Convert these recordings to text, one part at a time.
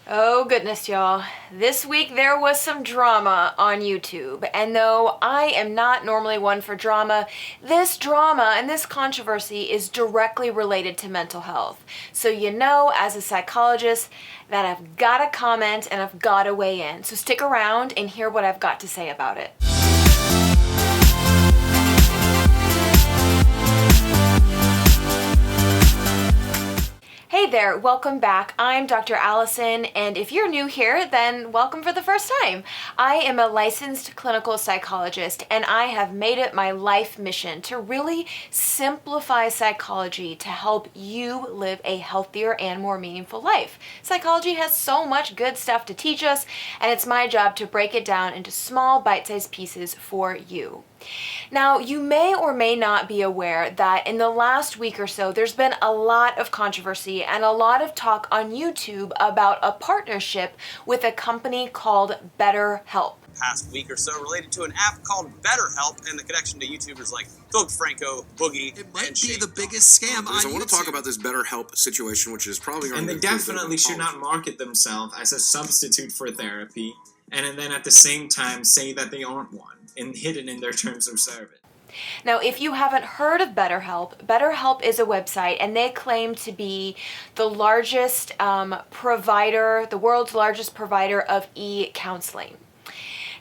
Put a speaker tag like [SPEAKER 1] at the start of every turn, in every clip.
[SPEAKER 1] Oh goodness, y'all. This week there was some drama on YouTube, and though I am not normally one for drama, this drama and this controversy is directly related to mental health. So as a psychologist, that I've got to comment and I've got to weigh in. So stick around and hear what I've got to say about it. Hey there, welcome back. I'm Dr. Allison, and if you're new here, then welcome for the first time. I am a licensed clinical psychologist, and I have made it my life mission to really simplify psychology to help you live a healthier and more meaningful life. Psychology has so much good stuff to teach us, and it's my job to break it down into small bite-sized pieces for you. Now, you may or may not be aware that in the last week or so, there's been a lot of controversy and a lot of talk on YouTube about a partnership with a company called BetterHelp.
[SPEAKER 2] Past week or so related to an app called BetterHelp and the connection to YouTubers like Philip Franco, Boogie,
[SPEAKER 3] It might
[SPEAKER 2] and
[SPEAKER 3] be
[SPEAKER 2] Shane
[SPEAKER 3] the biggest scam on
[SPEAKER 4] I want
[SPEAKER 3] YouTube.
[SPEAKER 4] to talk about this BetterHelp situation, which is probably going
[SPEAKER 5] And
[SPEAKER 4] to
[SPEAKER 5] they definitely should not market themselves as a substitute for therapy, and then at the same time say that they aren't one, and hidden in their terms of service.
[SPEAKER 1] Now, if you haven't heard of BetterHelp, BetterHelp is a website, and they claim to be the largest provider, the world's largest provider of e-counseling.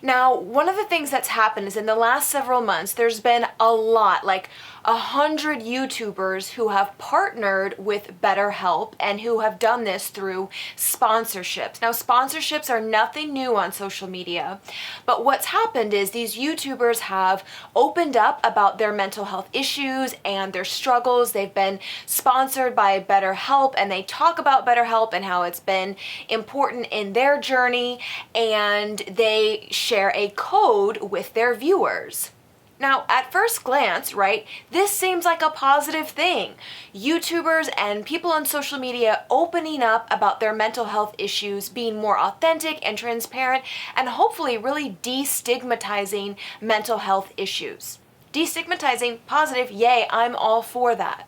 [SPEAKER 1] Now, one of the things that's happened is in the last several months, there's been a lot, like 100 YouTubers who have partnered with BetterHelp and who have done this through sponsorships. Now, sponsorships are nothing new on social media, but what's happened is these YouTubers have opened up about their mental health issues and their struggles. They've been sponsored by BetterHelp, and they talk about BetterHelp and how it's been important in their journey, and they share a code with their viewers. Now, at first glance, right, this seems like a positive thing. YouTubers and people on social media opening up about their mental health issues, being more authentic and transparent, and hopefully really destigmatizing mental health issues. Destigmatizing, positive, yay, I'm all for that.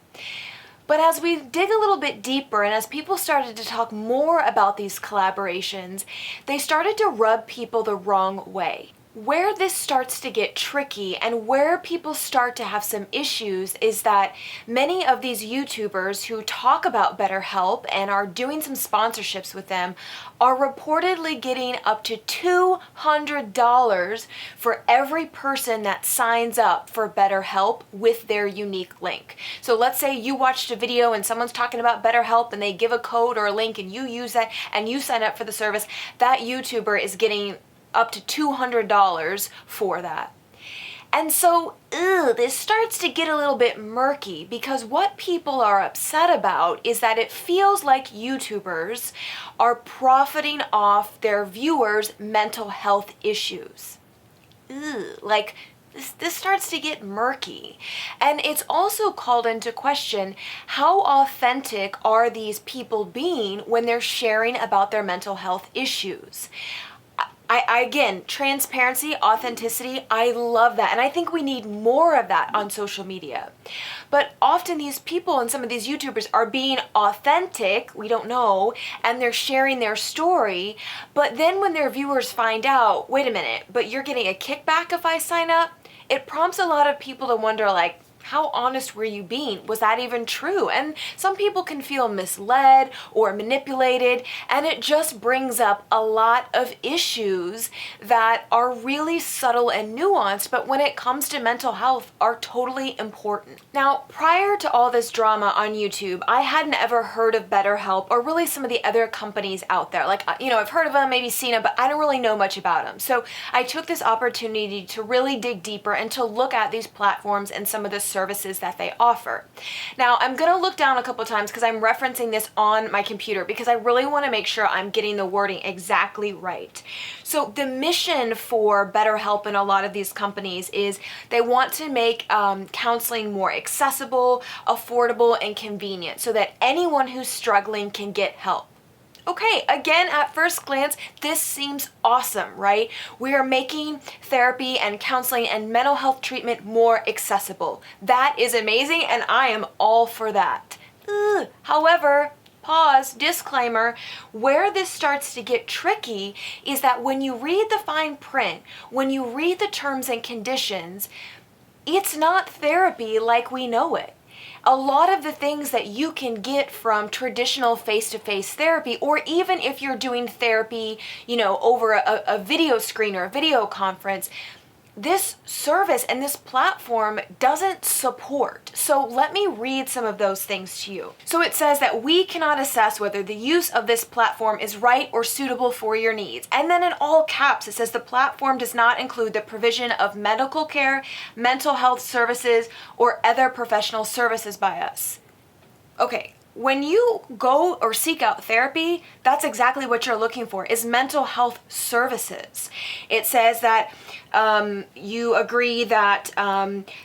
[SPEAKER 1] But as we dig a little bit deeper and as people started to talk more about these collaborations, they started to rub people the wrong way. Where this starts to get tricky and where people start to have some issues is that many of these YouTubers who talk about BetterHelp and are doing some sponsorships with them are reportedly getting up to $200 for every person that signs up for BetterHelp with their unique link. So let's say you watched a video and someone's talking about BetterHelp and they give a code or a link and you use that and you sign up for the service, that YouTuber is getting up to $200 for that. And so, this starts to get a little bit murky because what people are upset about is that it feels like YouTubers are profiting off their viewers' mental health issues. This starts to get murky. And it's also called into question, how authentic are these people being when they're sharing about their mental health issues? Again, transparency, authenticity, I love that. And I think we need more of that on social media. But often these people and some of these YouTubers are being authentic, we don't know, and they're sharing their story. But then when their viewers find out, wait a minute, but you're getting a kickback if I sign up, it prompts a lot of people to wonder, like, how honest were you being? Was that even true? And some people can feel misled or manipulated, and it just brings up a lot of issues that are really subtle and nuanced, but when it comes to mental health are totally important. Now, prior to all this drama on YouTube, I hadn't ever heard of BetterHelp or really some of the other companies out there. Like, I've heard of them, maybe seen them, but I don't really know much about them. So I took this opportunity to really dig deeper and to look at these platforms and some of the services that they offer. Now, I'm going to look down a couple times because I'm referencing this on my computer because I really want to make sure I'm getting the wording exactly right. So the mission for BetterHelp and a lot of these companies is they want to make counseling more accessible, affordable, and convenient so that anyone who's struggling can get help. Okay, again, at first glance, this seems awesome, right? We are making therapy and counseling and mental health treatment more accessible. That is amazing, and I am all for that. However, pause, disclaimer, where this starts to get tricky is that when you read the fine print, when you read the terms and conditions, it's not therapy like we know it. A lot of the things that you can get from traditional face-to-face therapy, or even if you're doing therapy, over a video screen or a video conference, this service and this platform doesn't support. So let me read some of those things to you. So it says that we cannot assess whether the use of this platform is right or suitable for your needs. And then in all caps, it says the platform does not include the provision of medical care, mental health services, or other professional services by us. Okay. When you go or seek out therapy, that's exactly what you're looking for, is mental health services. It says that you agree that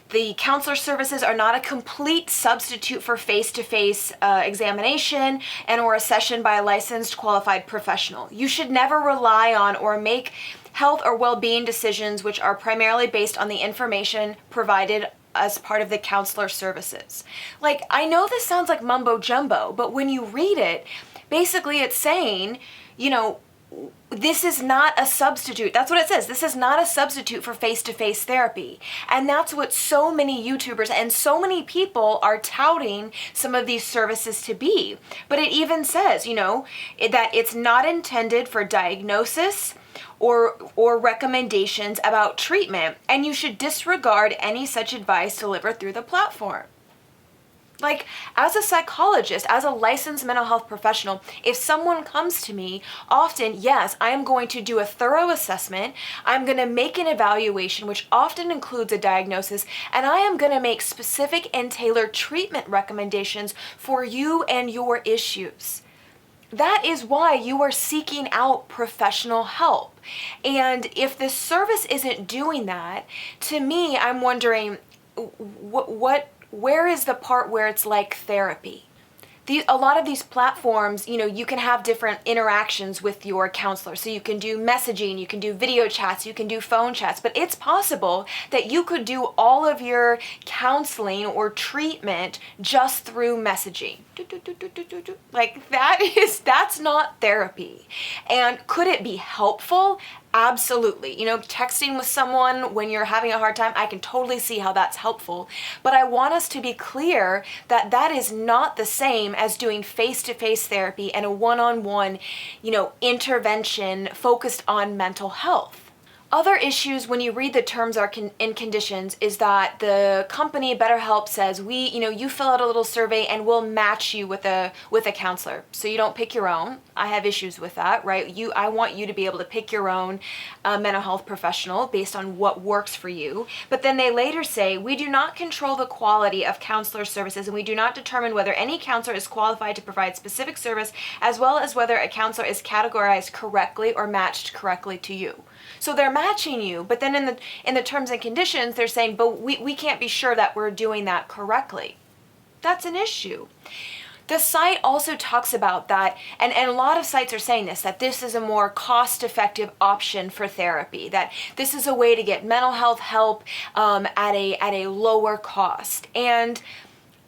[SPEAKER 1] the counselor services are not a complete substitute for face-to-face examination and or a session by a licensed qualified professional. You should never rely on or make health or well-being decisions which are primarily based on the information provided as part of the counselor services. Like, I know this sounds like mumbo jumbo, but when you read it, basically it's saying, this is not a substitute. That's what it says. This is not a substitute for face-to-face therapy. And that's what so many YouTubers and so many people are touting some of these services to be. But it even says, that it's not intended for diagnosis or recommendations about treatment, and you should disregard any such advice delivered through the platform. Like, as a psychologist, as a licensed mental health professional, if someone comes to me, often, yes, I am going to do a thorough assessment. I'm going to make an evaluation, which often includes a diagnosis, and I am going to make specific and tailored treatment recommendations for you and your issues. That is why you are seeking out professional help. And if this service isn't doing that, to me, I'm wondering, where is the part where it's like therapy? A lot of these platforms, you can have different interactions with your counselor. So you can do messaging, you can do video chats, you can do phone chats, but it's possible that you could do all of your counseling or treatment just through messaging. Like, that's not therapy. And could it be helpful? Absolutely. Texting with someone when you're having a hard time, I can totally see how that's helpful. But I want us to be clear that that is not the same as doing face-to-face therapy and a one-on-one, intervention focused on mental health. Other issues when you read the terms and conditions is that the company BetterHelp says you fill out a little survey and we'll match you with a counselor. So you don't pick your own. I have issues with that, right? I want you to be able to pick your own mental health professional based on what works for you. But then they later say, we do not control the quality of counselor services and we do not determine whether any counselor is qualified to provide specific service, as well as whether a counselor is categorized correctly or matched correctly to you. So they're matching you, but then in the terms and conditions, they're saying, but we can't be sure that we're doing that correctly. That's an issue. The site also talks about that, and a lot of sites are saying this, that this is a more cost-effective option for therapy, that this is a way to get mental health help at a lower cost. And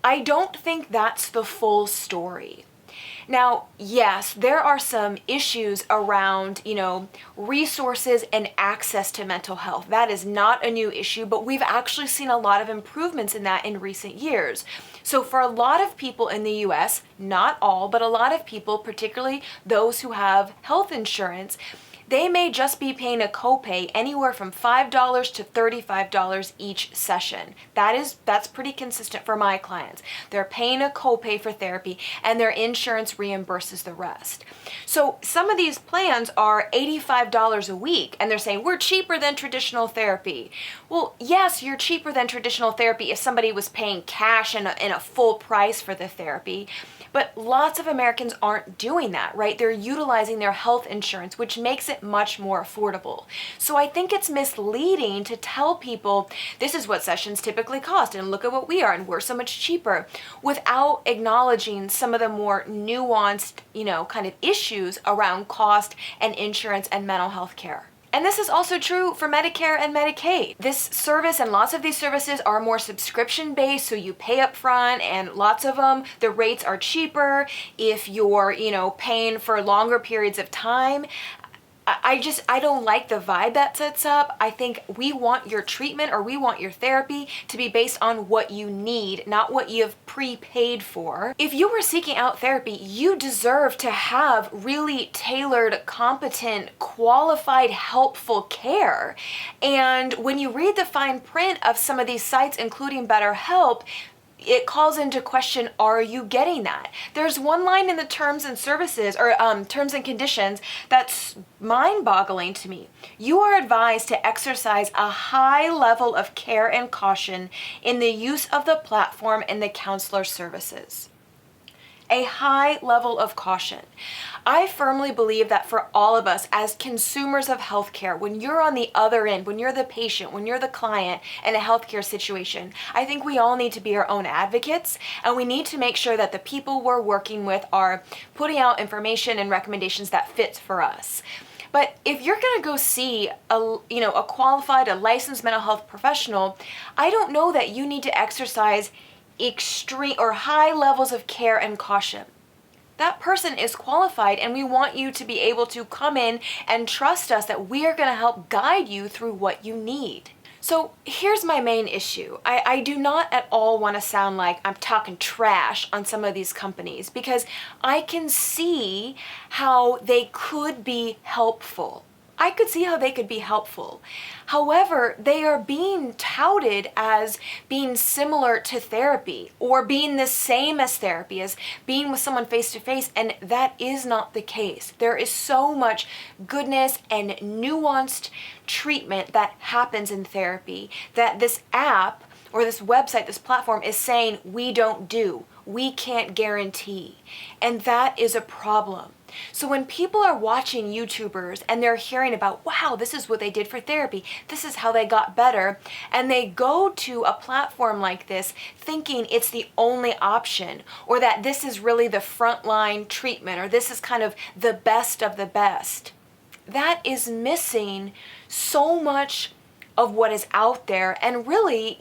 [SPEAKER 1] I don't think that's the full story. Now, yes, there are some issues around, resources and access to mental health. That is not a new issue, but we've actually seen a lot of improvements in that in recent years. So for a lot of people in the US, not all, but a lot of people, particularly those who have health insurance, they may just be paying a copay anywhere from $5 to $35 each session. That's pretty consistent for my clients. They're paying a copay for therapy and their insurance reimburses the rest. So some of these plans are $85 a week and they're saying, we're cheaper than traditional therapy. Well, yes, you're cheaper than traditional therapy if somebody was paying cash and a full price for the therapy. But lots of Americans aren't doing that, right? They're utilizing their health insurance, which makes it much more affordable. So I think it's misleading to tell people this is what sessions typically cost and look at what we are and we're so much cheaper, without acknowledging some of the more nuanced, kind of issues around cost and insurance and mental health care. And this is also true for Medicare and Medicaid. This service and lots of these services are more subscription based, so you pay up front, and lots of them, the rates are cheaper if you're, paying for longer periods of time. I don't like the vibe that sets up. I think we want your treatment or we want your therapy to be based on what you need, not what you've prepaid for. If you were seeking out therapy, you deserve to have really tailored, competent, qualified, helpful care. And when you read the fine print of some of these sites, including BetterHelp, it calls into question, are you getting that? There's one line in the terms and services or terms and conditions that's mind-boggling to me. You are advised to exercise a high level of care and caution in the use of the platform and the counselor services. A high level of caution. I firmly believe that for all of us as consumers of healthcare, when you're on the other end, when you're the patient, when you're the client in a healthcare situation, I think we all need to be our own advocates, and we need to make sure that the people we're working with are putting out information and recommendations that fits for us. But if you're going to go see a qualified, a licensed mental health professional, I don't know that you need to exercise extreme or high levels of care and caution. That person is qualified, and we want you to be able to come in and trust us that we are going to help guide you through what you need. So here's my main issue. I do not at all want to sound like I'm talking trash on some of these companies, because I can see how they could be helpful. I could see how they could be helpful. However, they are being touted as being similar to therapy or being the same as therapy, as being with someone face to face, and that is not the case. There is so much goodness and nuanced treatment that happens in therapy that this app or this website, this platform is saying we don't do, we can't guarantee. And that is a problem. So when people are watching YouTubers and they're hearing about, wow, this is what they did for therapy, this is how they got better, and they go to a platform like this thinking it's the only option, or that this is really the frontline treatment, or this is kind of the best of the best, that is missing so much of what is out there, and really,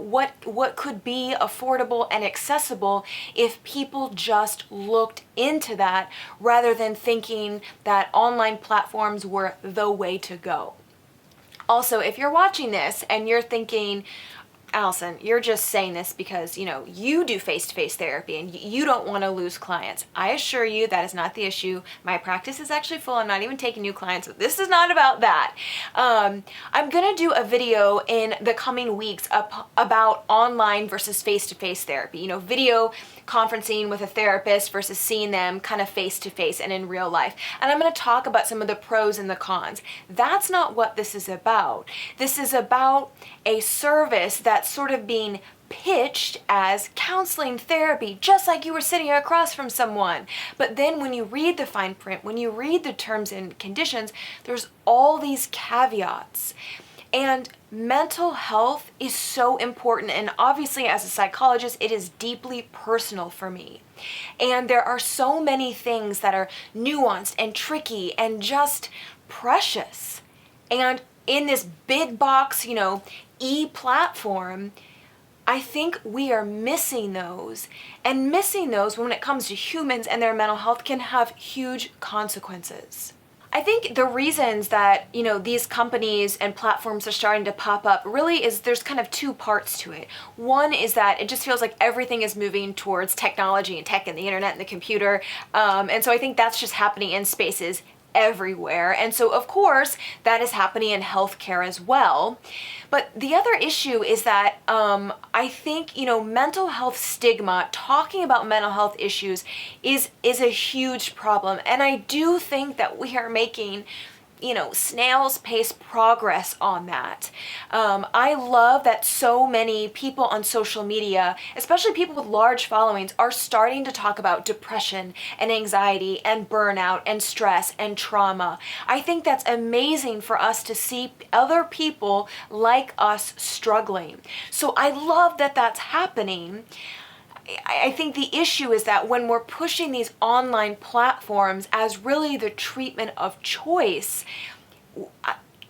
[SPEAKER 1] what could be affordable and accessible if people just looked into that rather than thinking that online platforms were the way to go. Also, if you're watching this and you're thinking, Allison, you're just saying this because, you do face-to-face therapy and you don't want to lose clients. I assure you that is not the issue. My practice is actually full. I'm not even taking new clients. So this is not about that. I'm going to do a video in the coming weeks about online versus face-to-face therapy. Video conferencing with a therapist versus seeing them kind of face-to-face and in real life. And I'm going to talk about some of the pros and the cons. That's not what this is about. This is about a service that's sort of being pitched as counseling therapy, just like you were sitting across from someone. But then when you read the fine print, when you read the terms and conditions, there's all these caveats. And mental health is so important, and obviously as a psychologist, it is deeply personal for me. And there are so many things that are nuanced and tricky and just precious. And in this big box, e-platform, I think we are missing those. And missing those when it comes to humans and their mental health can have huge consequences. I think the reasons that, these companies and platforms are starting to pop up really is there's kind of two parts to it. One is that it just feels like everything is moving towards technology and tech and the internet and the computer. And so I think that's just happening in spaces everywhere. And so, of course, that is happening in healthcare as well. But the other issue is that I think, mental health stigma, talking about mental health issues is a huge problem. And I do think that we are making snail's pace progress on that. I love that so many people on social media, especially people with large followings, are starting to talk about depression and anxiety and burnout and stress and trauma. I think that's amazing for us to see other people like us struggling. So I love that that's happening. I think the issue is that when we're pushing these online platforms as really the treatment of choice,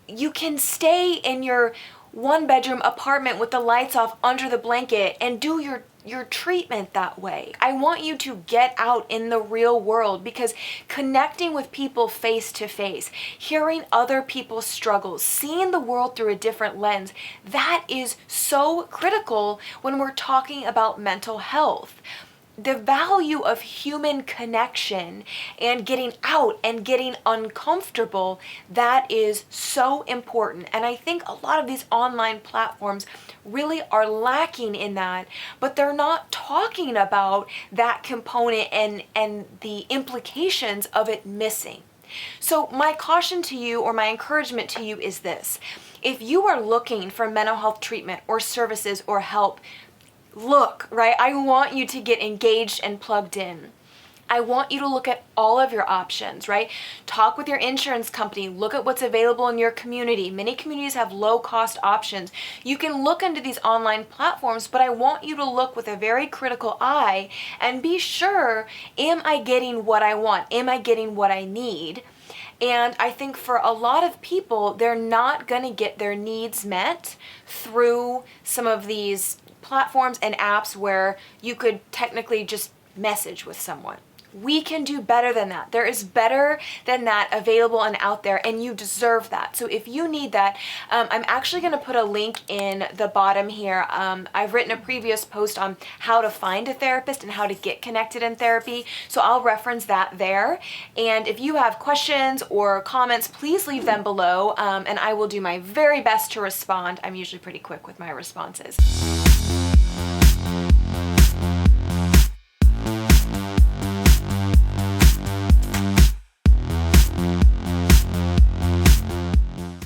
[SPEAKER 1] you can stay in your 1-bedroom apartment with the lights off under the blanket and do your treatment that way. I want you to get out in the real world, because connecting with people face to face, hearing other people's struggles, seeing the world through a different lens, that is so critical when we're talking about mental health. The value of human connection and getting out and getting uncomfortable, that is so important. And I think a lot of these online platforms really are lacking in that, but they're not talking about that component and the implications of it missing. So my caution to you, or my encouragement to you, is this. If you are looking for mental health treatment or services or help, look, right? I want you to get engaged and plugged in. I want you to look at all of your options, right? Talk with your insurance company. Look at what's available in your community. Many communities have low-cost options. You can look into these online platforms, but I want you to look with a very critical eye and be sure, am I getting what I want? Am I getting what I need? And I think for a lot of people, they're not going to get their needs met through some of these platforms and apps where you could technically just message with someone. We can do better than that. There is better than that available and out there, and you deserve that. So if you need that, I'm actually going to put a link in the bottom here. I've written a previous post on how to find a therapist and how to get connected in therapy, so I'll reference that there. And if you have questions or comments, please leave them below, and I will do my very best to respond. I'm usually pretty quick with my responses.